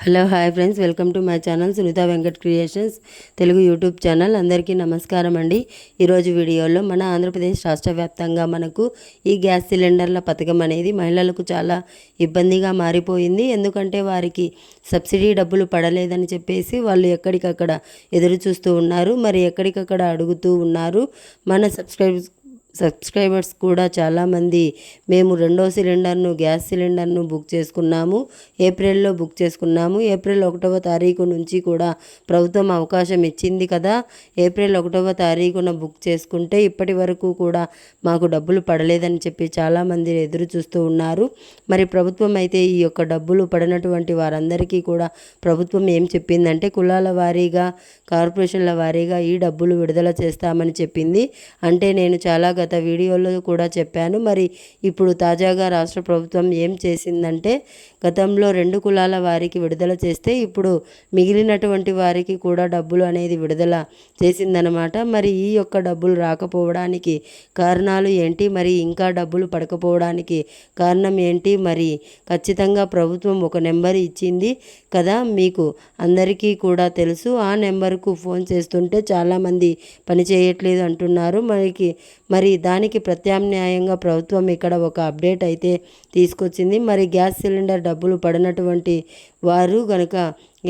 Hello hi friends, welcome to my channel Sunitha Venkat creations Telugu YouTube channel. అందరికీ నమస్కారం అండి. ఈరోజు వీడియోలో మన ఆంధ్రప్రదేశ్ రాష్ట్ర వ్యాప్తంగా మనకు ఈ గ్యాస్ సిలిండర్ల పథకం అనేది మహిళలకు చాలా ఇబ్బందిగా మారిపోయింది. ఎందుకంటే వారికి సబ్సిడీ డబ్బులు పడలేదని చెప్పేసి వాళ్ళు ఎక్కడికక్కడ ఎదురు చూస్తూ ఉన్నారు, మరి ఎక్కడికక్కడ అడుగుతూ ఉన్నారు. మన సబ్స్క్రైబర్స్ కూడా చాలామంది మేము రెండో గ్యాస్ సిలిండర్ను బుక్ చేసుకున్నాము, ఏప్రిల్లో బుక్ చేసుకున్నాము. ఏప్రిల్ 1వ తారీఖు నుంచి కూడా ప్రభుత్వం అవకాశం ఇచ్చింది కదా, ఏప్రిల్ 1వ తారీఖున బుక్ చేసుకుంటే ఇప్పటి వరకు కూడా మాకు డబ్బులు పడలేదని చెప్పి చాలామంది ఎదురు చూస్తూ ఉన్నారు. మరి ప్రభుత్వం అయితే ఈ యొక్క డబ్బులు పడినటువంటి వారందరికీ కూడా ప్రభుత్వం ఏం చెప్పిందంటే కులాల వారీగా, కార్పొరేషన్ల వారీగా ఈ డబ్బులు విడుదల చేస్తామని చెప్పింది. అంటే నేను చాలా గత వీడియోలో కూడా చెప్పాను. మరి ఇప్పుడు తాజాగా రాష్ట్ర ప్రభుత్వం ఏం చేసిందంటే గతంలో 2 కులాల వారికి విడుదల చేస్తే ఇప్పుడు మిగిలినటువంటి వారికి కూడా డబ్బులు అనేది విడుదల చేసిందనమాట. మరి ఈ యొక్క డబ్బులు రాకపోవడానికి కారణాలు ఏంటి, మరి ఇంకా డబ్బులు పడకపోవడానికి కారణం ఏంటి? మరి ఖచ్చితంగా ప్రభుత్వం ఒక నెంబర్ ఇచ్చింది కదా, మీకు అందరికీ కూడా తెలుసు. ఆ నెంబర్కు ఫోన్ చేస్తుంటే చాలామంది పని చేయట్లేదు అంటున్నారు. మరి దానికి ప్రత్యామ్నాయంగా ప్రభుత్వం ఇక్కడ ఒక అప్డేట్ అయితే తీసుకొచ్చింది. మరి గ్యాస్ సిలిండర్ డబ్బులు పడినటువంటి వారు గనుక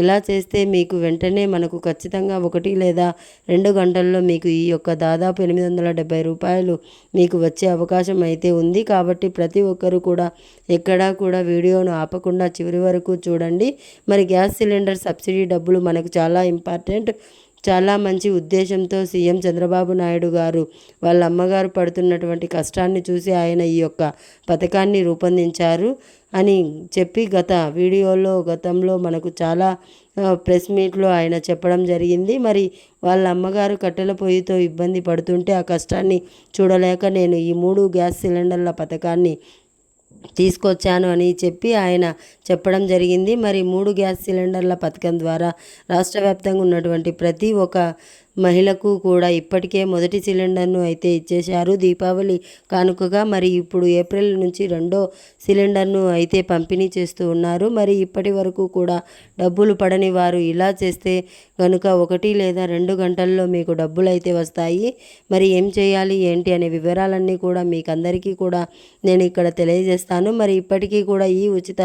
ఇలా చేస్తే మీకు వెంటనే మనకు ఖచ్చితంగా 1 లేదా 2 గంటల్లో మీకు ఈ యొక్క దాదాపు 870 రూపాయలు మీకు వచ్చే అవకాశం అయితే ఉంది. కాబట్టి ప్రతి ఒక్కరూ కూడా ఎక్కడా కూడా వీడియోను ఆపకుండా చివరి వరకు చూడండి. మరి గ్యాస్ సిలిండర్ సబ్సిడీ డబ్బులు మనకు చాలా ఇంపార్టెంట్. చాలా మంచి ఉద్దేశంతో సీఎం చంద్రబాబు నాయుడు గారు వాళ్ళ అమ్మగారు పడుతున్నటువంటి కష్టాన్ని చూసి ఆయన ఈ యొక్క పథకాన్ని రూపొందించారు అని చెప్పి గతంలో మనకు చాలా ప్రెస్ మీట్లో ఆయన చెప్పడం జరిగింది. మరి వాళ్ళ అమ్మగారు కట్టెల పొయ్యితో ఇబ్బంది పడుతుంటే ఆ కష్టాన్ని చూడలేక నేను ఈ 3 గ్యాస్ సిలిండర్ల పథకాన్ని తీసుకొచ్చాను అని చెప్పి ఆయన చెప్పడం జరిగింది. మరి 3 గ్యాస్ సిలిండర్ల పథకం ద్వారా రాష్ట్ర వ్యాప్తంగా ఉన్నటువంటి ప్రతి ఒక్క మహిళకు కూడా ఇప్పటికే మొదటి సిలిండర్ను అయితే ఇచ్చేశారు దీపావళి కానుకగా. మరి ఇప్పుడు ఏప్రిల్ నుంచి 2వ సిలిండర్ను అయితే పంపిణీ చేస్తూ ఉన్నారు. మరి ఇప్పటి వరకు కూడా డబ్బులు పడని వారు ఇలా చేస్తే కనుక 1 లేదా 2 గంటల్లో మీకు డబ్బులు అయితే వస్తాయి. మరి ఏం చేయాలి ఏంటి అనే వివరాలన్నీ కూడా మీకు అందరికీ కూడా నేను ఇక్కడ తెలియజేస్తాను. మరి ఇప్పటికీ కూడా ఈ ఉచిత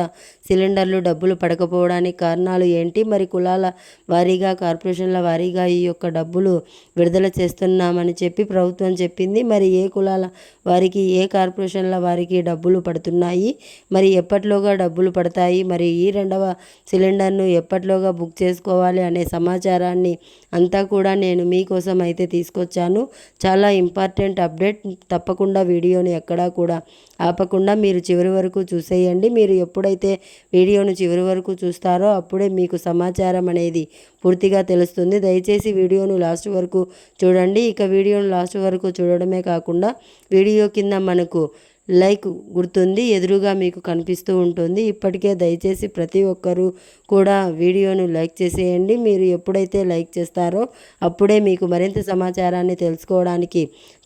సిలిండర్లు డబ్బులు పడకపోవడానికి కారణాలు ఏంటి, మరి కులాల వారీగా, కార్పొరేషన్ల వారీగా ఈ యొక్క డబ్బులు విడుదల చేస్తున్నామని చెప్పి ప్రభుత్వం చెప్పింది. మరి ఏ కులాల వారికి, ఏ కార్పొరేషన్ల వారికి డబ్బులు పడుతున్నాయి, మరి ఎప్పట్లోగా డబ్బులు పడతాయి, మరి ఈ 2వ సిలిండర్ను ఎప్పట్లోగా బుక్ చేసుకోవాలి అనే సమాచారాన్ని అంతా కూడా నేను మీకోసం అయితే తీసుకొచ్చాను. చాలా ఇంపార్టెంట్ అప్డేట్. తప్పకుండా వీడియోని ఎక్కడా కూడా ఆపకుండా మీరు చివరి వరకు చూసేయండి. మీరు ఎప్పుడైతే వీడియోను చివరి వరకు చూస్తారో అప్పుడే మీకు సమాచారం అనేది పూర్తిగా తెలుస్తుంది. దయచేసి వీడియోను లాస్ట్ వరకు చూడండి. ఇక వీడియోను లాస్ట్ వరకు చూడడమే కాకుండా వీడియో కింద మనకు లైక్ గుర్తుంది ఎదురుగా మీకు కనిపిస్తూ ఉంటుంది. ఇప్పటికే దయచేసి ప్రతి ఒక్కరూ కూడా వీడియోను లైక్ చేసేయండి. మీరు ఎప్పుడైతే లైక్ చేస్తారో అప్పుడే మీకు మరింత సమాచారాన్ని తెలుసుకోవడానికి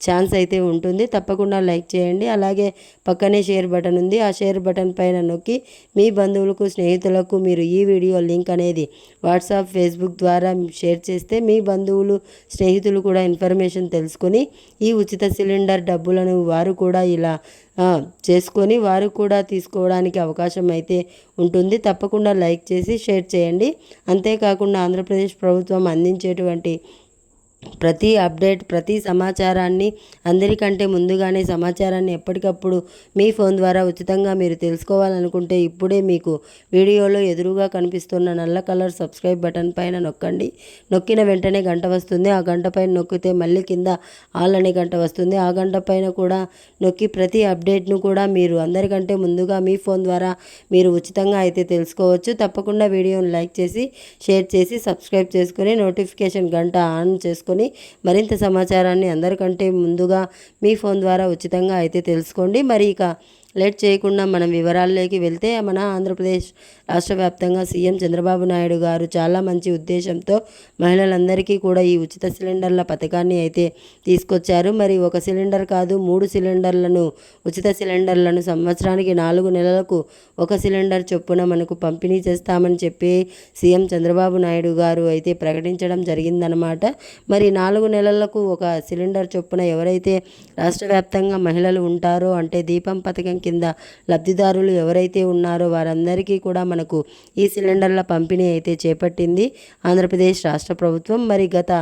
ఛాన్స్ అయితే ఉంటుంది. తప్పకుండా లైక్ చేయండి. అలాగే పక్కనే షేర్ బటన్ ఉంది, ఆ షేర్ బటన్ పైన నొక్కి మీ బంధువులకు, స్నేహితులకు మీరు ఈ వీడియో లింక్ అనేది వాట్సాప్, ఫేస్బుక్ ద్వారా షేర్ చేస్తే మీ బంధువులు, స్నేహితులు కూడా ఇన్ఫర్మేషన్ తెలుసుకొని ఈ ఉచిత సిలిండర్ డబ్బులను వారు కూడా ఇలా చేసుకొని వారు కూడా తీసుకోవడానికి అవకాశం అయితే ఉంటుంది. తప్పకుండా లైక్ చేసి షేర్ చేయండి. అంతేకాకుండా ఆంధ్రప్రదేశ్ ప్రభుత్వం అందించేటువంటి ప్రతి అప్డేట్, ప్రతి సమాచారాన్ని అందరికంటే ముందుగానే సమాచారాన్ని ఎప్పటికప్పుడు మీ ఫోన్ ద్వారా ఉచితంగా మీరు తెలుసుకోవాలనుకుంటే ఇప్పుడే మీకు వీడియోలో ఎదురుగా కనిపిస్తున్న నల్ల కలర్ సబ్స్క్రైబ్ బటన్ పైన నొక్కండి. నొక్కిన వెంటనే గంట వస్తుంది. ఆ గంట పైన నొక్కితే మళ్ళీ కింద ఆల్ అనే గంట వస్తుంది. ఆ గంట పైన కూడా నొక్కి ప్రతి అప్డేట్ను కూడా మీరు అందరికంటే ముందుగా మీ ఫోన్ ద్వారా మీరు ఉచితంగా అయితే తెలుసుకోవచ్చు. తప్పకుండా వీడియోను లైక్ చేసి, షేర్ చేసి, సబ్స్క్రైబ్ చేసుకొని నోటిఫికేషన్ గంట ఆన్ చేసుకొని మరింత సమాచారాన్ని అందరికంటే ముందుగా మీ ఫోన్ ద్వారా ఉచితంగా అయితే తెలుసుకోండి. మరి ఇక లేట్ చేయకుండా మనం వివరాల్లోకి వెళ్తే మన ఆంధ్రప్రదేశ్ రాష్ట్ర వ్యాప్తంగా సీఎం చంద్రబాబు నాయుడు గారు చాలా మంచి ఉద్దేశంతో మహిళలందరికీ కూడా ఈ ఉచిత సిలిండర్ల పథకాన్ని అయితే తీసుకొచ్చారు. మరి ఒక సిలిండర్ కాదు 3 సిలిండర్లను ఉచిత సిలిండర్లను సంవత్సరానికి 4 నెలలకు ఒక సిలిండర్ చొప్పున మనకు పంపిణీ చేస్తామని చెప్పి సీఎం చంద్రబాబు నాయుడు గారు అయితే ప్రకటించడం జరిగిందనమాట. మరి 4 నెలలకు ఒక సిలిండర్ చొప్పున ఎవరైతే రాష్ట్ర వ్యాప్తంగా మహిళలు ఉంటారో అంటే దీపం పథకం కింద లబ్ధిదారులు ఎవరైతే ఉన్నారో వారందరికీ కూడా మనకు ఈ సిలిండర్ల పంపిణీ అయితే చేపట్టింది ఆంధ్రప్రదేశ్ రాష్ట్ర ప్రభుత్వం. మరి గత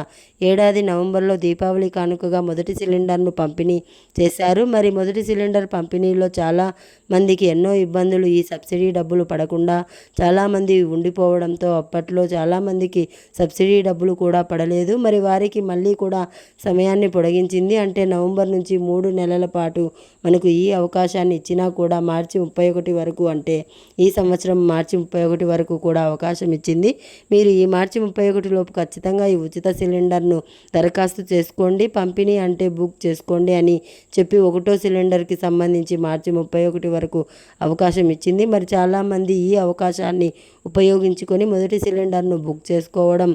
ఏడాది నవంబర్లో దీపావళి కానుకగా మొదటి సిలిండర్ను పంపిణీ చేశారు. మరి మొదటి సిలిండర్ పంపిణీలో చాలా మందికి ఎన్నో ఇబ్బందులు, ఈ సబ్సిడీ డబ్బులు పడకుండా చాలామంది ఉండిపోవడంతో అప్పట్లో చాలామందికి సబ్సిడీ డబ్బులు కూడా పడలేదు. మరి వారికి మళ్ళీ కూడా సమయాన్ని పొడిగించింది. అంటే నవంబర్ నుంచి 3 నెలల పాటు మనకు ఈ అవకాశాన్ని ఇచ్చినా కూడా మార్చి 31 వరకు, అంటే ఈ సంవత్సరం మార్చి 31 వరకు కూడా అవకాశం ఇచ్చింది. మీరు ఈ మార్చి 31 లోపు ఖచ్చితంగా ఈ ఉచిత సిలిండర్ను దరఖాస్తు చేసుకోండి, పంపిణీ అంటే బుక్ చేసుకోండి అని చెప్పి 1వ సిలిండర్కి సంబంధించి మార్చి 31 వరకు అవకాశం ఇచ్చింది. మరి చాలామంది ఈ అవకాశాన్ని ఉపయోగించుకొని మొదటి సిలిండర్ను బుక్ చేసుకోవడం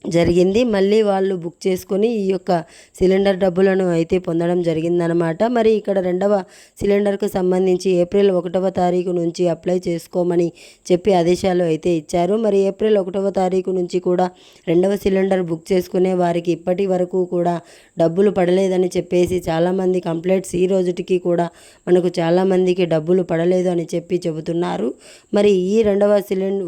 జరిగింది. మళ్ళీ వాళ్ళు బుక్ చేసుకొని ఈ యొక్క సిలిండర్ డబ్బులను అయితే పొందడం జరిగిందనమాట. మరి ఇక్కడ 2వ సిలిండర్కు సంబంధించి ఏప్రిల్ 1వ తారీఖు నుంచి అప్లై చేసుకోమని చెప్పి ఆదేశాలు అయితే ఇచ్చారు. మరి ఏప్రిల్ 1వ తారీఖు నుంచి కూడా 2వ సిలిండర్ బుక్ చేసుకునే వారికి ఇప్పటి వరకు కూడా డబ్బులు పడలేదని చెప్పేసి చాలామంది కంప్లైంట్స్ ఈ రోజుటికి కూడా మనకు చాలామందికి డబ్బులు పడలేదు అని చెప్పి చెబుతున్నారు. మరి ఈ 2వ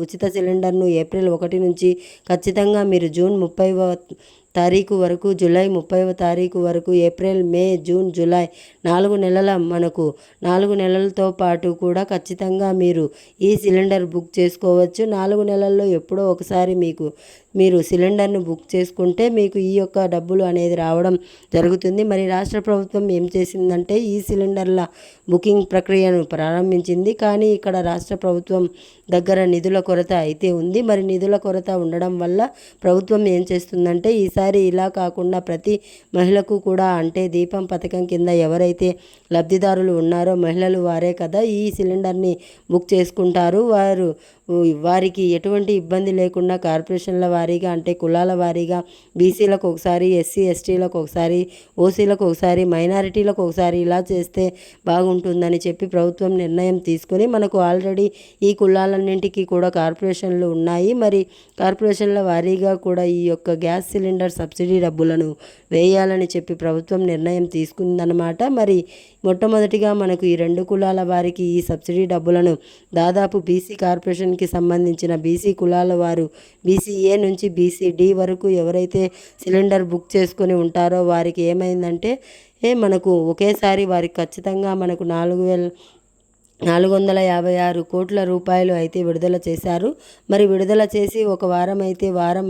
ఉచిత సిలిండర్ను ఏప్రిల్ 1 నుంచి ఖచ్చితంగా మీరు జూన్ 30వ తారీఖు వరకు, జూలై 30వ తారీఖు వరకు, ఏప్రిల్, మే, జూన్, జూలై 4 నెలల మనకు 4 నెలలతో పాటు కూడా ఖచ్చితంగా మీరు ఈ సిలిండర్ బుక్ చేసుకోవచ్చు. 4 నెలల్లో ఎప్పుడో ఒకసారి మీరు సిలిండర్ను బుక్ చేసుకుంటే మీకు ఈ యొక్క డబ్బులు అనేది రావడం జరుగుతుంది. మరి రాష్ట్ర ప్రభుత్వం ఏం చేసిందంటే ఈ సిలిండర్ల బుకింగ్ ప్రక్రియను ప్రారంభించింది. కానీ ఇక్కడ రాష్ట్ర ప్రభుత్వం దగ్గర నిధుల కొరత అయితే ఉంది. మరి నిధుల కొరత ఉండడం వల్ల ప్రభుత్వం ఏం చేస్తుందంటే ఈసారి ఇలా కాకుండా ప్రతి మహిళకు కూడా, అంటే దీపం పథకం కింద ఎవరైతే లబ్ధిదారులు ఉన్నారో మహిళలు వారే కదా ఈ సిలిండర్ని బుక్ చేసుకుంటారు. వారికి ఎటువంటి ఇబ్బంది లేకుండా కార్పొరేషన్ల వారీగా, అంటే కులాల వారీగా బీసీలకు ఒకసారి, ఎస్సీ ఎస్టీలకు ఒకసారి, ఓసీలకు ఒకసారి, మైనారిటీలకు ఒకసారి ఇలా చేస్తే బాగుంటుందని చెప్పి ప్రభుత్వం నిర్ణయం తీసుకొని మనకు ఆల్రెడీ ఈ కులాలన్నింటికి కూడా కార్పొరేషన్లు ఉన్నాయి. మరి కార్పొరేషన్ల వారీగా కూడా ఈ యొక్క గ్యాస్ సిలిండర్ సబ్సిడీ డబ్బులను వేయాలని చెప్పి ప్రభుత్వం నిర్ణయం తీసుకుందన్నమాట. మరి మొట్టమొదటిగా మనకు ఈ 2 కులాల వారికి ఈ సబ్సిడీ డబ్బులను దాదాపు బీసీ కార్పొరేషన్కి సంబంధించిన బీసీ కులాల వారు బీసీఏ నుంచి బీసీడీ వరకు ఎవరైతే సిలిండర్ బుక్ చేసుకొని ఉంటారో వారికి ఏమైందంటే మనకు ఒకేసారి వారికి ఖచ్చితంగా మనకు 456 కోట్ల రూపాయలు అయితే విడుదల చేశారు. మరి విడుదల చేసి ఒక వారం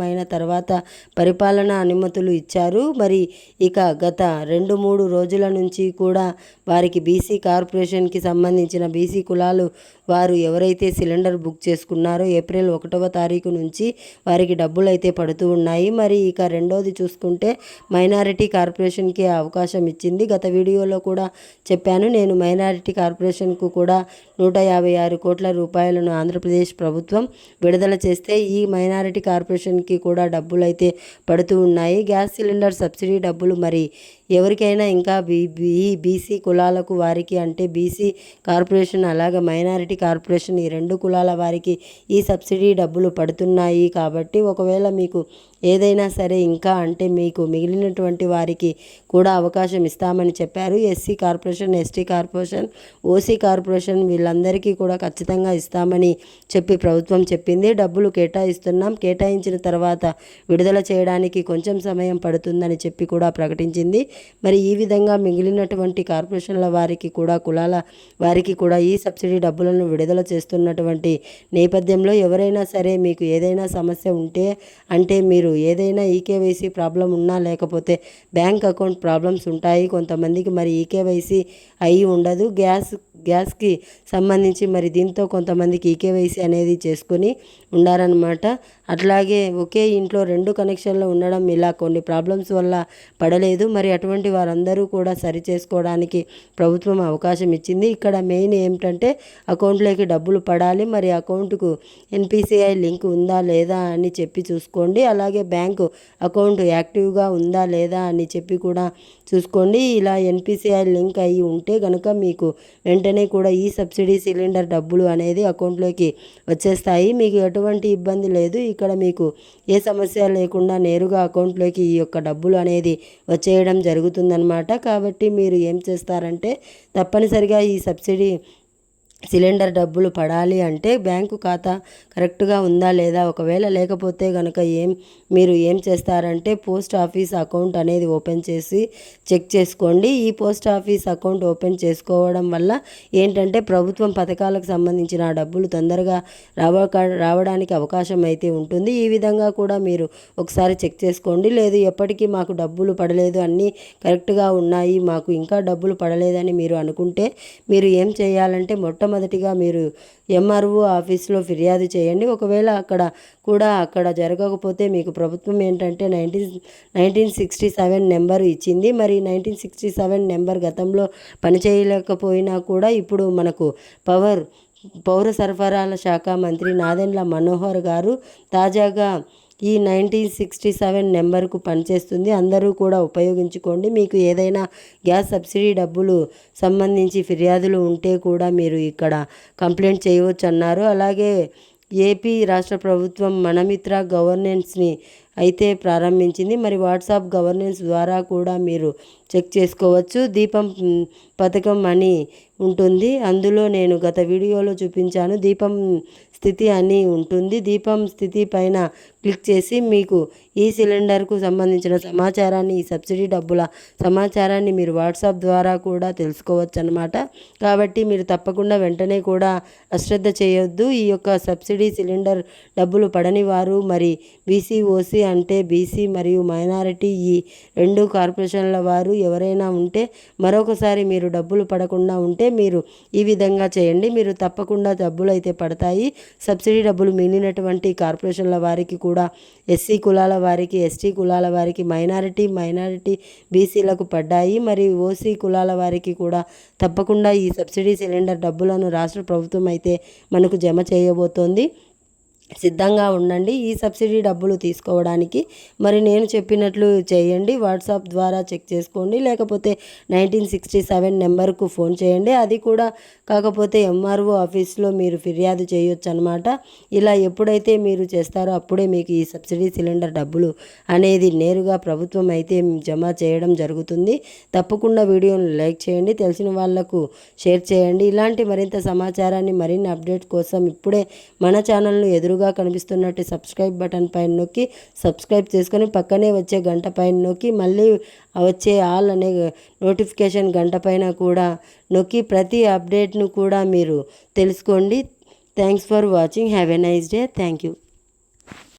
అయిన తర్వాత పరిపాలనా అనుమతులు ఇచ్చారు. మరి ఇక గత 2-3 రోజుల నుంచి కూడా వారికి బీసీ కార్పొరేషన్కి సంబంధించిన బీసీ కులాలు వారు ఎవరైతే సిలిండర్ బుక్ చేసుకున్నారో ఏప్రిల్ 1వ తారీఖు నుంచి వారికి డబ్బులు అయితే పడుతూ ఉన్నాయి. మరి ఇక రెండోది చూసుకుంటే మైనారిటీ కార్పొరేషన్కి అవకాశం ఇచ్చింది. గత వీడియోలో కూడా చెప్పాను నేను, మైనారిటీ కార్పొరేషన్కు కూడా 156 కోట్ల రూపాయలను ఆంధ్రప్రదేశ్ ప్రభుత్వం విడుదల చేస్తే ఈ మైనారిటీ కార్పొరేషన్కి కూడా డబ్బులు అయితే పడుతూ ఉన్నాయి. గ్యాస్ సిలిండర్ సబ్సిడీ డబ్బులు మరి ఎవరికైనా ఇంకా బీసీ కులాలకు వారికి, అంటే బీసీ కార్పొరేషన్ అలాగే మైనారిటీ కార్పొరేషన్ ఈ 2 కులాల వారికి ఈ సబ్సిడీ డబ్బులు పడుతున్నాయి. కాబట్టి ఒకవేళ మీకు ఏదైనా సరే ఇంకా, అంటే మీకు మిగిలినటువంటి వారికి కూడా అవకాశం ఇస్తామని చెప్పారు. SC corporation, ST corporation, OC corporation వీళ్ళందరికీ కూడా ఖచ్చితంగా ఇస్తామని చెప్పి ప్రభుత్వం చెప్పింది. డబ్బులు కేటాయిస్తున్నాం, కేటాయించిన తర్వాత విడుదల చేయడానికి కొంచెం సమయం పడుతుందని చెప్పి కూడా ప్రకటించింది. మరి ఈ విధంగా మిగిలినటువంటి కార్పొరేషన్ల వారికి కూడా, కులాల వారికి కూడా ఈ సబ్సిడీ డబ్బులను విడుదల చేస్తున్నటువంటి నేపథ్యంలో ఎవరైనా సరే మీకు ఏదైనా సమస్య ఉంటే, అంటే మీరు ఏదైనా ఈకేవైసీ ప్రాబ్లం ఉన్నా, లేకపోతే బ్యాంక్ అకౌంట్ ప్రాబ్లమ్స్ ఉంటాయి కొంతమందికి, మరి ఈకేవైసీ అయి ఉండదు, గ్యాస్కి సంబంధించి మరి దీంతో కొంతమందికి ఈకేవైసీ అనేది చేసుకొని ఉండారనమాట. అట్లాగే ఒకే ఇంట్లో 2 కనెక్షన్లు ఉండడం ఇలా కొన్ని ప్రాబ్లమ్స్ వల్ల పడలేదు. మరి అటువంటి వారందరూ కూడా సరి చేసుకోవడానికి ప్రభుత్వం అవకాశం ఇచ్చింది. ఇక్కడ మెయిన్ ఏమిటంటే అకౌంట్లోకి డబ్బులు పడాలి. మరి అకౌంట్కు ఎన్పిసిఐ లింక్ ఉందా లేదా అని చెప్పి చూసుకోండి. అలాగే బ్యాంకు అకౌంట్ యాక్టివ్గా ఉందా లేదా అని చెప్పి కూడా చూసుకోండి. ఇలా ఎన్పిసిఐ లింక్ అయ్యి ఉంటే కనుక మీకు వెంటనే కూడా ఈ సబ్సిడీ సిలిండర్ డబ్బులు అనేది అకౌంట్లోకి వచ్చేస్తాయి. మీకు ఎటువంటి ఇబ్బంది లేదు. ఇక్కడ మీకు ఏ సమస్య లేకుండా నేరుగా అకౌంట్లోకి ఈ యొక్క డబ్బులు అనేది వచ్చేయడం జరుగుతుందన్నమాట. కాబట్టి మీరు ఏం చేస్తారంటే తప్పనిసరిగా ఈ సబ్సిడీ సిలిండర్ డబ్బులు పడాలి అంటే బ్యాంకు ఖాతా కరెక్ట్గా ఉందా లేదా, ఒకవేళ లేకపోతే కనుక మీరు ఏం చేస్తారంటే పోస్ట్ ఆఫీస్ అకౌంట్ అనేది ఓపెన్ చేసి చెక్ చేసుకోండి. ఈ పోస్ట్ ఆఫీస్ అకౌంట్ ఓపెన్ చేసుకోవడం వల్ల ఏంటంటే ప్రభుత్వం పథకాలకు సంబంధించిన డబ్బులు తొందరగా రావడానికి అవకాశం అయితే ఉంటుంది. ఈ విధంగా కూడా మీరు ఒకసారి చెక్ చేసుకోండి. లేదు ఎప్పటికీ మాకు డబ్బులు పడలేదు, అన్నీ కరెక్ట్గా ఉన్నాయి, మాకు ఇంకా డబ్బులు పడలేదని మీరు అనుకుంటే మీరు ఏం చేయాలంటే మొట్టమొదటిగా మీరు ఎంఆర్ఓ ఆఫీస్లో ఫిర్యాదు చేయండి. ఒకవేళ అక్కడ జరగకపోతే మీకు ప్రభుత్వం ఏంటంటే 1967 నెంబర్ ఇచ్చింది. మరి 1967 నెంబర్ గతంలో పనిచేయలేకపోయినా కూడా ఇప్పుడు మనకు పౌర సరఫరాల శాఖ మంత్రి నాదెండ్ల మనోహర్ గారు తాజాగా ఈ 1967 నెంబర్కు పనిచేస్తుంది. అందరూ కూడా ఉపయోగించుకోండి. మీకు ఏదైనా గ్యాస్ సబ్సిడీ డబ్బులు సంబంధించి ఫిర్యాదులు ఉంటే కూడా మీరు ఇక్కడ కంప్లైంట్ చేయవచ్చు అన్నారు. అలాగే ఏపీ రాష్ట్ర ప్రభుత్వం మనమిత్ర గవర్నెన్స్ని అయితే ప్రారంభించింది. మరి వాట్సాప్ గవర్నెన్స్ ద్వారా కూడా మీరు చెక్ చేసుకోవచ్చు. దీపం పథకం అని ఉంటుంది, అందులో నేను గత వీడియోలో చూపించాను. దీపం స్థితి అని ఉంటుంది. దీపం స్థితి పైన క్లిక్ చేసి మీకు ఈ సిలిండర్కు సంబంధించిన సమాచారాన్ని, ఈ సబ్సిడీ డబ్బుల సమాచారాన్ని మీరు వాట్సాప్ ద్వారా కూడా తెలుసుకోవచ్చు అన్నమాట. కాబట్టి మీరు తప్పకుండా వెంటనే కూడా అశ్రద్ధ చేయొద్దు. ఈ యొక్క సబ్సిడీ సిలిండర్ డబ్బులు పడని వారు మరి బీసీ, ఓసీ అంటే బీసీ మరియు మైనారిటీ ఈ 2 కార్పొరేషన్ల వారు ఎవరైనా ఉంటే మరొకసారి మీరు డబ్బులు పడకుండా ఉంటే మీరు ఈ విధంగా చేయండి. మీరు తప్పకుండా డబ్బులు అయితే పడతాయి. సబ్సిడీ డబ్బులు మిగిలినటువంటి కార్పొరేషన్ల వారికి కూడా, ఎస్సీ కులాల వారికి, ఎస్టీ కులాల వారికి, మైనారిటీ బీసీలకు పడ్డాయి. మరి ఓసీ కులాల వారికి కూడా తప్పకుండా ఈ సబ్సిడీ సిలిండర్ డబ్బులను రాష్ట్ర ప్రభుత్వం అయితే మనకు జమ చేయబోతోంది. సిద్ధంగా ఉండండి ఈ సబ్సిడీ డబ్బులు తీసుకోవడానికి. మరి నేను చెప్పినట్లు చేయండి. వాట్సాప్ ద్వారా చెక్ చేసుకోండి. లేకపోతే 1967 నెంబర్కు ఫోన్ చేయండి. అది కూడా కాకపోతే ఎంఆర్ఓ ఆఫీస్లో మీరు ఫిర్యాదు చేయొచ్చు అనమాట. ఇలా ఎప్పుడైతే మీరు చేస్తారో అప్పుడే మీకు ఈ సబ్సిడీ సిలిండర్ డబ్బులు అనేది నేరుగా ప్రభుత్వం అయితే జమ చేయడం జరుగుతుంది. తప్పకుండా వీడియోను లైక్ చేయండి, తెలిసిన వాళ్లకు షేర్ చేయండి. ఇలాంటి మరింత సమాచారాన్ని, మరిన్ని అప్డేట్ కోసం ఇప్పుడే మన ఛానల్ను ఎదురుగా కనిపిస్తున్నట్టు సబ్స్క్రైబ్ బటన్ పైన నొక్కి సబ్స్క్రైబ్ చేసుకొని పక్కనే వచ్చే గంట పైన నొక్కి మళ్ళీ వచ్చే ఆల్ అనే నోటిఫికేషన్ గంట పైన కూడా నొక్కి ప్రతి అప్డేట్ను కూడా మీరు తెలుసుకోండి. Thanks for watching. Have a nice day. Thank you.